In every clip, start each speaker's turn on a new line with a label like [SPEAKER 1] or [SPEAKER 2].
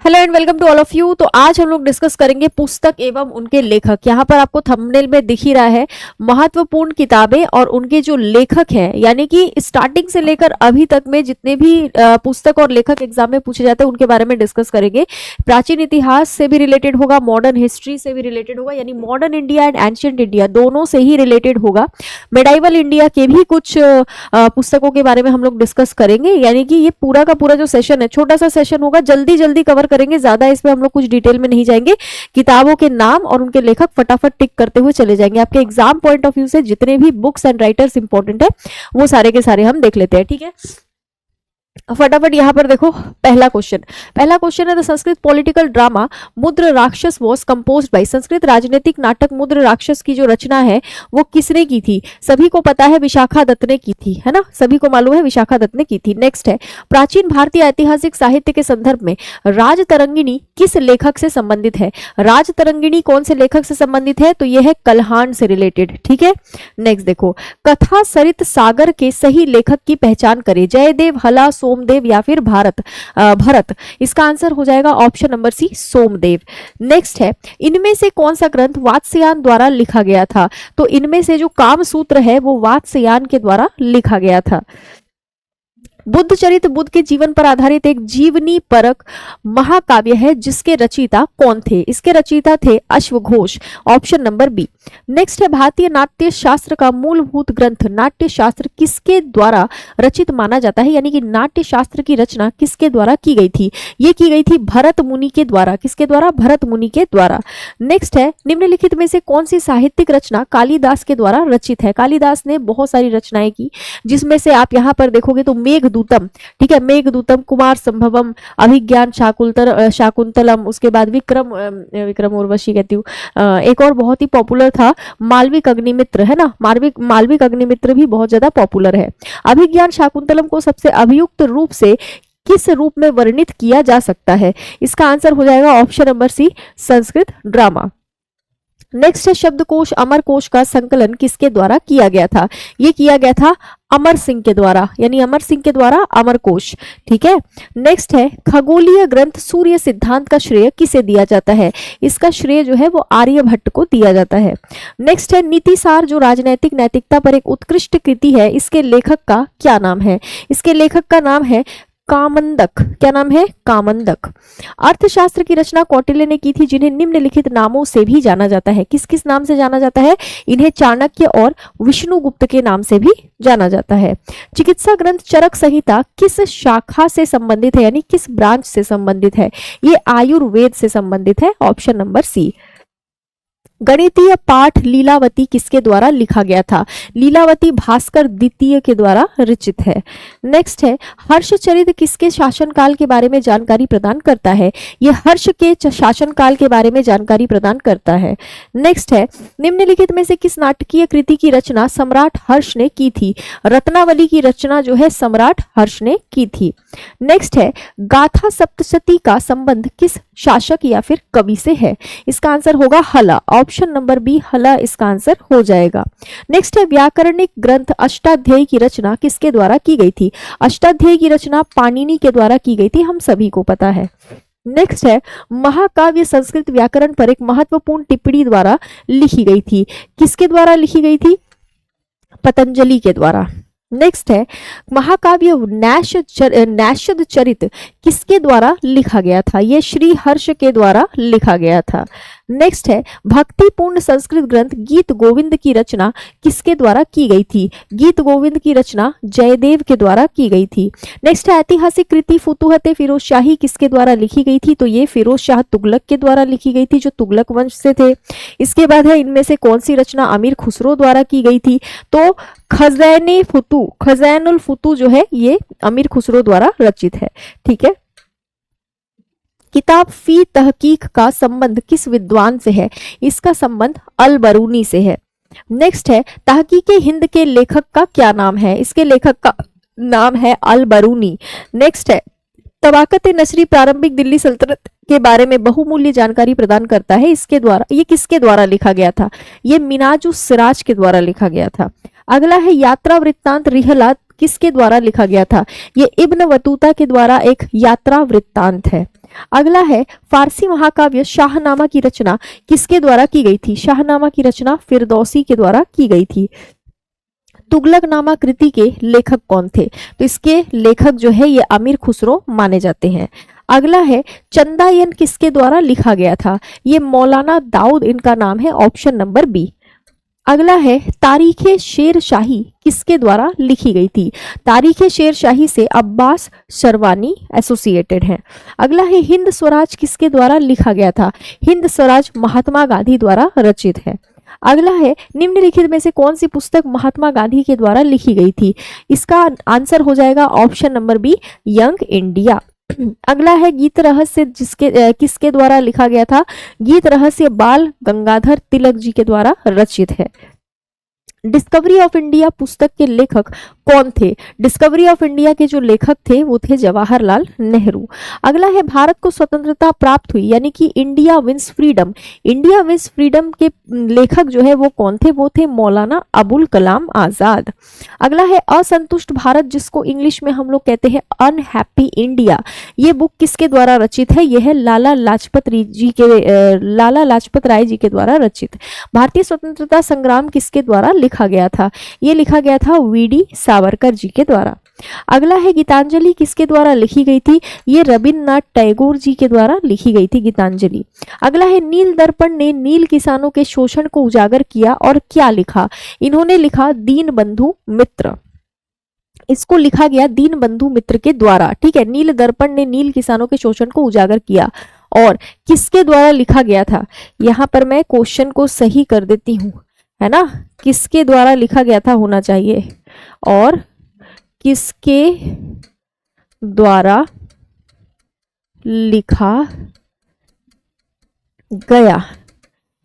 [SPEAKER 1] Hello and welcome to all of you. तो आज हम लोग डिस्कस करेंगे पुस्तक एवं उनके लेखक। यहाँ पर आपको थंबनेल में दिख ही रहा है महत्वपूर्ण किताबें और उनके जो लेखक हैं, यानी कि स्टार्टिंग से लेकर अभी तक में जितने भी पुस्तक और लेखक एग्जाम में पूछे जाते हैं उनके बारे में डिस्कस करेंगे। प्राचीन इतिहास से भी रिलेटेड होगा, मॉडर्न हिस्ट्री से भी रिलेटेड होगा, यानी modern India and ancient India दोनों से ही रिलेटेड होगा। मेडाइवल इंडिया के भी कुछ पुस्तकों के बारे में हम लोग डिस्कस करेंगे। यानी कि ये पूरा का पूरा जो सेशन है, छोटा सा सेशन होगा, जल्दी जल्दी कवर करेंगे, ज्यादा इसमें हम लोग कुछ डिटेल में नहीं जाएंगे। किताबों के नाम और उनके लेखक फटाफट टिक करते हुए चले जाएंगे। आपके एग्जाम पॉइंट ऑफ व्यू से जितने भी बुक्स एंड राइटर्स इंपॉर्टेंट है वो सारे के सारे हम देख लेते हैं, ठीक है। फटाफट यहाँ पर देखो, पहला क्वेश्चन है द संस्कृत पॉलिटिकल ड्रामा मुद्र राक्षस वॉज कंपोज्ड बाय। संस्कृत राजनीतिक नाटक मुद्र राक्षस की जो रचना है वो किसने की थी? सभी को पता है विशाखा दत्त ने की थी, है ना, सभी को मालूम है विशाखा दत्त ने की थी। नेक्स्ट है प्राचीन भारतीय ऐतिहासिक साहित्य के संदर्भ में राजतरंगिणी किस लेखक से संबंधित है? राजतरंगिणी कौन से लेखक से संबंधित है? तो यह है कल्हाण से रिलेटेड, ठीक है। नेक्स्ट देखो, कथा सरित सागर के सही लेखक की पहचान करें। जयदेव, हला, सोमदेव या फिर भरत। इसका आंसर हो जाएगा option number C, Somdev. Next है इनमें से कौन सा ग्रंथ वात्स्यायन द्वारा लिखा गया था? तो इनमें से जो कामसूत्र है वो वात्स्यायन के द्वारा लिखा गया था। बुद्ध चरित बुद्ध के जीवन पर आधारित एक जीवनी परक महाकाव्य है जिसके रचयिता कौन थे? इसके रचयिता थे अश्वघोष, ऑप्शन नंबर बी। नेक्स्ट है भारतीय नाट्य शास्त्र का मूलभूत ग्रंथ नाट्य शास्त्र किसके द्वारा रचित माना जाता है? यानी कि नाट्य शास्त्र की रचना किसके द्वारा की गई थी? ये की गई थी भरत मुनि के द्वारा। किसके द्वारा? भरत मुनि के द्वारा। नेक्स्ट है निम्नलिखित में से कौन सी साहित्यिक रचना कालिदास के द्वारा रचित है? कालिदास ने बहुत सारी रचनाएं की, जिसमें से आप यहाँ पर देखोगे तो मेघदूतम, ठीक है, मेघदूतम, कुमार संभवम, अभिज्ञान शाकुंतलम, उसके बाद विक्रम उर्वशी कहती हूँ, एक और बहुत ही पॉपुलर था मालविक अग्निमित्र, है ना, मालविक अग्निमित्र भी बहुत ज्यादा पॉपुलर है। अभिज्ञान शाकुंतलम को सबसे अभियुक्त रूप से किस रूप में वर्णित किया जा सकता है? इसका आंसर हो जाएगा option number C, Sanskrit drama. Next है शब्दकोश अमरकोश का संकलन किसके द्वारा किया गया था? ये किया गया था अमर सिंह के द्वारा, यानी अमर सिंह के द्वारा अमरकोश, ठीक है। नेक्स्ट है खगोलीय ग्रंथ सूर्य सिद्धांत का श्रेय किसे दिया जाता है? इसका श्रेय जो है वो आर्यभट्ट को दिया जाता है। नेक्स्ट है नीतिसार जो राजनैतिक नैतिकता पर एक उत्कृष्ट कृति है, इसके लेखक का क्या नाम है? इसके लेखक का नाम है कामंदक। क्या नाम है? कामंदक। अर्थशास्त्र की रचना कौटिल्य ने की थी, जिन्हें निम्नलिखित नामों से भी जाना जाता है। किस किस नाम से जाना जाता है? इन्हें चाणक्य और विष्णुगुप्त के नाम से भी जाना जाता है। चिकित्सा ग्रंथ चरक संहिता किस शाखा से संबंधित है, यानी किस ब्रांच से संबंधित है? ये आयुर्वेद से संबंधित है, ऑप्शन नंबर सी। गणितीय पाठ लीलावती किसके द्वारा लिखा गया था? लीलावती भास्कर द्वितीय के द्वारा रचित है। नेक्स्ट है हर्षचरित किसके शासनकाल के बारे में जानकारी प्रदान करता है? यह हर्ष के शासनकाल के बारे में जानकारी प्रदान करता है। नेक्स्ट है निम्नलिखित में से किस नाटकीय कृति की रचना सम्राट हर्ष ने की थी? रत्नावली की रचना जो है सम्राट हर्ष ने की थी। नेक्स्ट है गाथा सप्तशती का संबंध किस शासक या फिर कवि से है? इसका आंसर होगा हला, ऑप्शन नंबर बी, हला इसका आंसर हो जाएगा। नेक्स्ट है व्याकरणिक ग्रंथ अष्टाध्यायी की रचना किसके द्वारा की गई थी? अष्टाध्यायी की रचना पाणिनि के द्वारा की गई थी, हम सभी को पता है। नेक्स्ट है महाकाव्य संस्कृत व्याकरण पर एक महत्वपूर्ण टिप्पणी द्वारा लिखी गई थी। किसके द्वारा लिखी गई थी? पतंजलि के द्वारा। नेक्स्ट है महाकाव्य नैषद चरित किसके द्वारा लिखा गया था? यह श्री हर्ष के द्वारा लिखा गया था। नेक्स्ट है भक्तिपूर्ण संस्कृत ग्रंथ गीत गोविंद की रचना किसके द्वारा की गई थी? गीत गोविंद की रचना जयदेव के द्वारा की गई थी। नेक्स्ट है ऐतिहासिक कृति फुतुहते फिरोज शाही किसके द्वारा लिखी गई थी? तो ये फिरोज शाह तुगलक के द्वारा लिखी गई थी, जो तुगलक वंश से थे। इसके बाद है इनमें से कौन सी रचना अमीर खुसरो द्वारा की गई थी? तो खज़ैनुल फुतू जो है ये अमीर खुसरो द्वारा रचित है, ठीक है। किताब फी तहकीक का संबंध किस विद्वान से है? इसका संबंध अल बरूनी से है। नेक्स्ट है तहकीक हिंद के लेखक का क्या नाम है? इसके लेखक का नाम है अल बरूनी। नेक्स्ट है तबाकत नशरी प्रारंभिक दिल्ली सल्तनत के बारे में बहुमूल्य जानकारी प्रदान करता है। इसके द्वारा, ये किसके द्वारा लिखा गया था? ये मिनाजुस सिराज के द्वारा लिखा गया था। अगला है यात्रा वृत्तांत रिहला किसके द्वारा लिखा गया था? ये इब्न बतूता के द्वारा एक यात्रा वृत्तांत है। अगला है फारसी महाकाव्य शाहनामा की रचना किसके द्वारा की गई थी? शाहनामा की रचना फिरदौसी के द्वारा की गई थी। तुगलकनामा कृति के लेखक कौन थे? तो इसके लेखक जो है ये अमीर खुसरो माने जाते हैं। अगला है चंदायन किसके द्वारा लिखा गया था? ये मौलाना दाऊद इनका नाम है, ऑप्शन नंबर बी। अगला है तारीखे शेर शाही किसके द्वारा लिखी गई थी? तारीखे शेर शाही से अब्बास शरवानी एसोसिएटेड है। अगला है हिंद स्वराज किसके द्वारा लिखा गया था? हिंद स्वराज महात्मा गांधी द्वारा रचित है। अगला है निम्नलिखित में से कौन सी पुस्तक महात्मा गांधी के द्वारा लिखी गई थी? इसका आंसर हो जाएगा option number B, young India. अगला है गीत रहस्य किसके द्वारा लिखा गया था? गीत रहस्य बाल गंगाधर तिलक जी के द्वारा रचित है। डिस्कवरी ऑफ इंडिया पुस्तक के लेखक कौन थे? डिस्कवरी ऑफ इंडिया के जो लेखक थे वो थे जवाहरलाल नेहरू। अगला है भारत को स्वतंत्रता प्राप्त हुई यानी कि India wins freedom, India wins freedom के लेखक जो है वो कौन थे? वो थे मौलाना अबुल कलाम आजाद। अगला है असंतुष्ट भारत जिसको इंग्लिश में हम लोग कहते हैं अनहैप्पी इंडिया, ये बुक किसके द्वारा रचित है? यह है लाला लाजपत राय जी के द्वारा रचित। भारतीय स्वतंत्रता संग्राम किसके द्वारा लिखा गया था? ये लिखा गया था वीडी सावरकर जी के द्वारा। अगला है गीतांजलि किसके द्वारा लिखी गई थी? ये रविन्द्रनाथ टैगोर जी के द्वारा लिखी गई थी गीतांजलि। अगला है नील दर्पण ने नील किसानों के शोषण को उजागर किया और क्या लिखा? इन्होंने लिखा दीन बंधु मित्र, इसको लिखा गया दीन बंधु मित्र के द्वारा। ठीक है, नील दर्पण ने नील किसानों के शोषण को उजागर किया और किसके द्वारा लिखा गया था? यहां पर मैं क्वेश्चन को सही कर देती हूं, है ना, किसके द्वारा लिखा गया था होना चाहिए, और किसके द्वारा लिखा गया,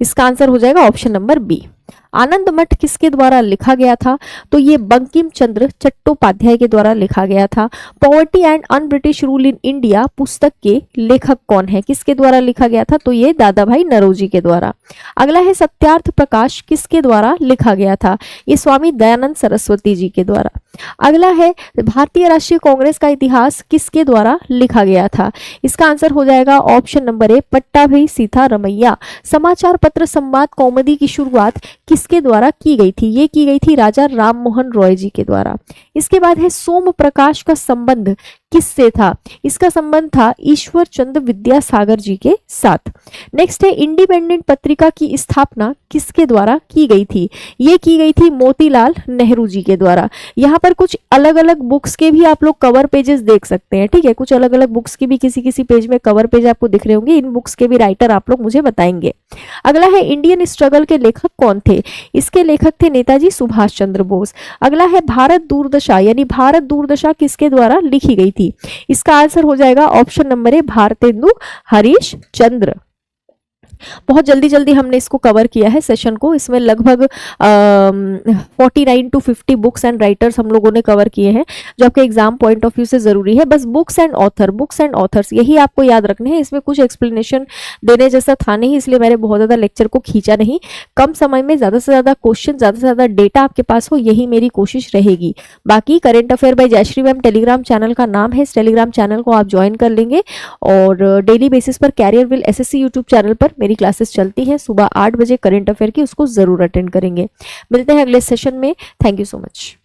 [SPEAKER 1] इसका आंसर हो जाएगा ऑप्शन नंबर बी। आनंद मठ किसके द्वारा लिखा गया था? तो ये बंकिम चंद्र चट्टोपाध्याय के द्वारा लिखा गया था। Poverty and un British rule in India पुस्तक के लेखक कौन है? किसके द्वारा लिखा गया था? तो ये दादा भाई नरोजी के द्वारा। अगला है सत्यार्थ प्रकाश किसके द्वारा लिखा गया था? ये स्वामी दयानंद सरस्वती जी के द्वारा। अगला है भारतीय राष्ट्रीय कांग्रेस का इतिहास किसके द्वारा लिखा गया था? इसका आंसर हो जाएगा ऑप्शन नंबर ए, पट्टाभी सीतारमैया। समाचार पत्र संवाद कौमुदी की शुरुआत किसके द्वारा की गई थी? ये की गई थी राजा राम मोहन रॉय जी के द्वारा। इसके बाद है सोम प्रकाश का संबंध किससे था? इसका संबंध था ईश्वर चंद्र विद्यासागर जी के साथ। नेक्स्ट है इंडिपेंडेंट पत्रिका की स्थापना किसके द्वारा की गई थी? ये की गई थी मोतीलाल नेहरू जी के द्वारा। यहाँ पर कुछ अलग अलग बुक्स के भी आप लोग कवर पेजेस देख सकते हैं। ठीक है, कुछ अलग अलग बुक्स की भी किसी किसी पेज में कवर पेज आपको दिख रहे होंगे, इन बुक्स के भी राइटर आप लोग मुझे बताएंगे। अगला है इंडियन स्ट्रगल के लेखक कौन थे? इसके लेखक थे नेताजी सुभाष चंद्र बोस। अगला है भारत दूरदशा, यानी भारत दूरदशा किसके द्वारा लिखी गई थी? इसका आंसर हो जाएगा option number A, Bharatendu Harish Chandra. बहुत जल्दी जल्दी हमने इसको कवर किया है सेशन को, इसमें लगभग 49 to 50 बुक्स एंड राइटर्स हम लोगों ने कवर किए हैं जो आपके एग्जाम पॉइंट ऑफ व्यू से जरूरी है। बस बुक्स एंड ऑथर्स यही आपको याद रखने हैं। इसमें कुछ एक्सप्लेनेशन देने जैसा था नहीं, इसलिए मैंने बहुत ज्यादा लेक्चर को खींचा नहीं। कम समय में ज्यादा से ज्यादा क्वेश्चन, ज्यादा से ज्यादा डेटा आपके पास हो, यही मेरी कोशिश रहेगी। बाकी current affair by Jayshree ma'am Telegram channel का नाम है, इस टेलीग्राम चैनल को आप ज्वाइन कर लेंगे और डेली बेसिस पर career will SSC YouTube channel पर मेरी क्लासेस चलती हैं सुबह 8 बजे करंट अफेयर की, उसको जरूर अटेंड करेंगे। मिलते हैं अगले सेशन में। Thank you so much.